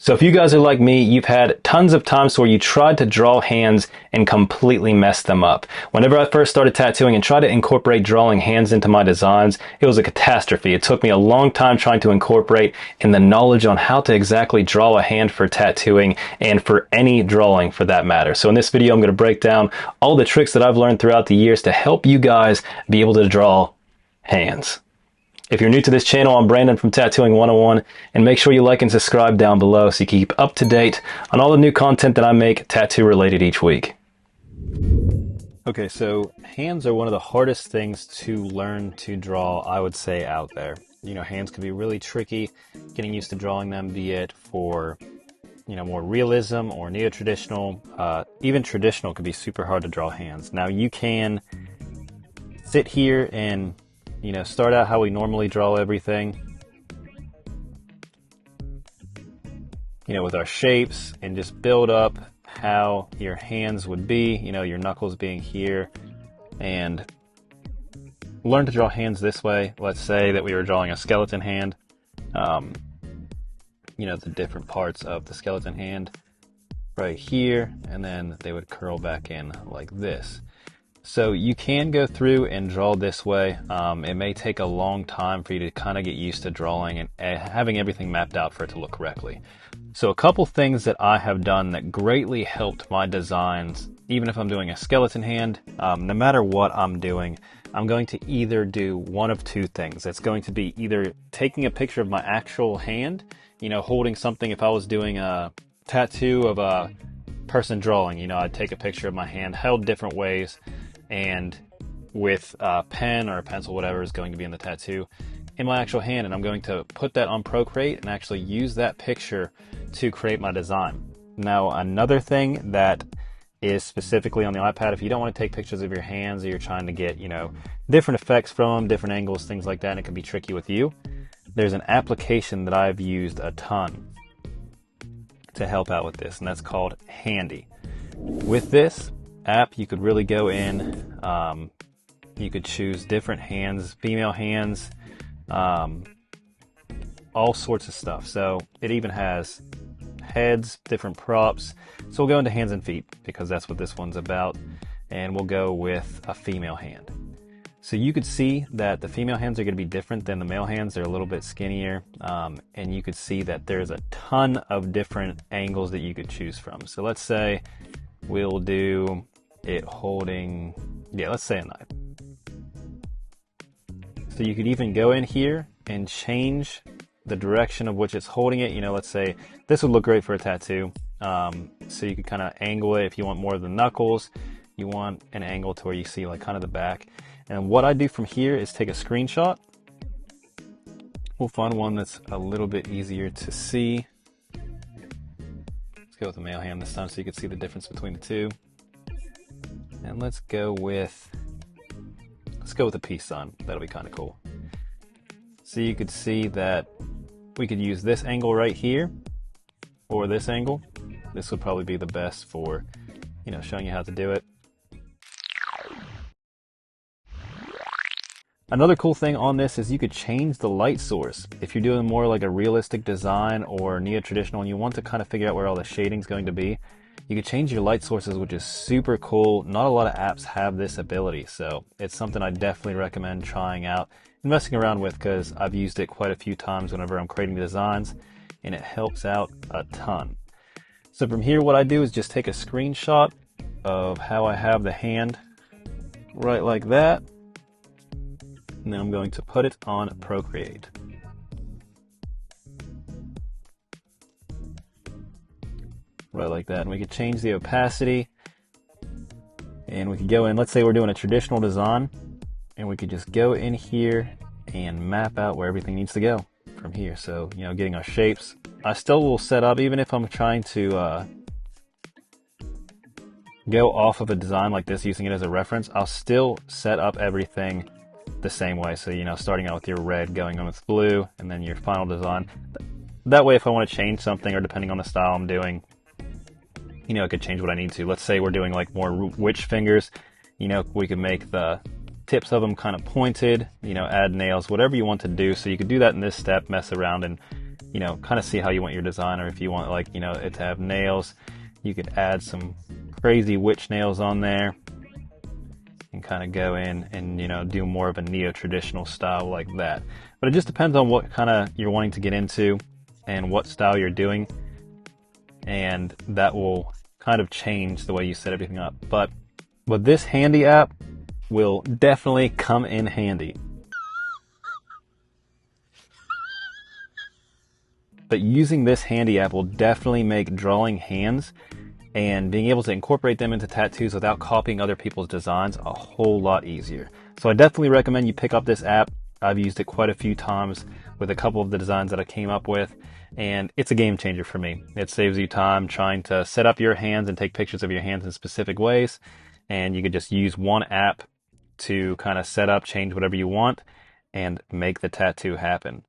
So if you guys are like me, you've had tons of times where you tried to draw hands and completely messed them up. Whenever I first started tattooing and tried to incorporate drawing hands into my designs, it was a catastrophe. It took me a long time trying to incorporate in the knowledge on how to exactly draw a hand for tattooing and for any drawing for that matter. So in this video, I'm going to break down all the tricks that I've learned throughout the years to help you guys be able to draw hands. If you're new to this channel, I'm Brandon from Tattooing 101, and make sure you like and subscribe down below so you keep up to date on all the new content that I make tattoo related each week. Okay, so hands are one of the hardest things to learn to draw, I would say, out there. You know, hands can be really tricky, getting used to drawing them, be it for, you know, more realism or neo-traditional. Even traditional can be super hard to draw hands. Now you can sit here and start out how we normally draw everything, with our shapes, and just build up how your hands would be, your knuckles being here, and learn to draw hands this way. Let's say that we were drawing a skeleton hand, the different parts of the skeleton hand right here, and then they would curl back in like this. So you can go through and draw this way. It may take a long time for you to kind of get used to drawing and having everything mapped out for it to look correctly. So a couple things that I have done that greatly helped my designs, even if I'm doing a skeleton hand, no matter what I'm doing, I'm going to either do one of two things. It's going to be either taking a picture of my actual hand, holding something. If I was doing a tattoo of a person drawing, I'd take a picture of my hand held different ways, and with a pen or a pencil, whatever is going to be in the tattoo, in my actual hand, and I'm going to put that on Procreate and actually use that picture to create my design. Now, another thing that is specifically on the iPad, if you don't want to take pictures of your hands, or you're trying to get, different effects from them, different angles, things like that, and it can be tricky with you, there's an application that I've used a ton to help out with this, and that's called Handy. With this app, you could really go in, you could choose different hands, female hands, all sorts of stuff. So it even has heads, different props. So we'll go into hands and feet because that's what this one's about, and we'll go with a female hand. So you could see that the female hands are going to be different than the male hands. They're a little bit skinnier, and you could see that there's a ton of different angles that you could choose from. So let's say we'll do it holding, let's say a knife. So you could even go in here and change the direction of which it's holding it. Let's say this would look great for a tattoo. So you could kind of angle it if you want more of the knuckles. You want an angle to where you see like kind of the back. And what I do from here is take a screenshot. We'll find one that's a little bit easier to see. Let's go with the male hand this time so you can see the difference between the two. And let's go with the peace sign. That'll be kind of cool. So you could see that we could use this angle right here or this angle. This would probably be the best for, showing you how to do it. Another cool thing on this is you could change the light source. If you're doing more like a realistic design or neo-traditional and you want to kind of figure out where all the shading's going to be, you could change your light sources, which is super cool. Not a lot of apps have this ability, so it's something I definitely recommend trying out and messing around with, because I've used it quite a few times whenever I'm creating designs, and it helps out a ton. So from here, what I do is just take a screenshot of how I have the hand right like that, and then I'm going to put it on Procreate. Right like that. And we could change the opacity, and we could go in, let's say we're doing a traditional design, and we could just go in here and map out where everything needs to go from here. So, getting our shapes. I still will set up, even if I'm trying to go off of a design like this, using it as a reference, I'll still set up everything the same way. So, starting out with your red, going on with blue, and then your final design. That way, if I want to change something, or depending on the style I'm doing, I could change what I need to. Let's say we're doing like more witch fingers, we could make the tips of them kind of pointed, add nails, whatever you want to do. So you could do that in this step, mess around and you know, kind of see how you want your design, or if you want, like, you know, it to have nails, you could add some crazy witch nails on there and kind of go in and, you know, do more of a neo-traditional style like that. But it just depends on what kind of you're wanting to get into and what style you're doing, and that will kind of change the way you set everything up. But this handy app will definitely come in handy. But using this handy app will definitely make drawing hands and being able to incorporate them into tattoos without copying other people's designs a whole lot easier. So I definitely recommend you pick up this app. I've used it quite a few times with a couple of the designs that I came up with, and it's a game changer for me. It saves you time trying to set up your hands and take pictures of your hands in specific ways, and you could just use one app to kind of set up, change whatever you want, and make the tattoo happen.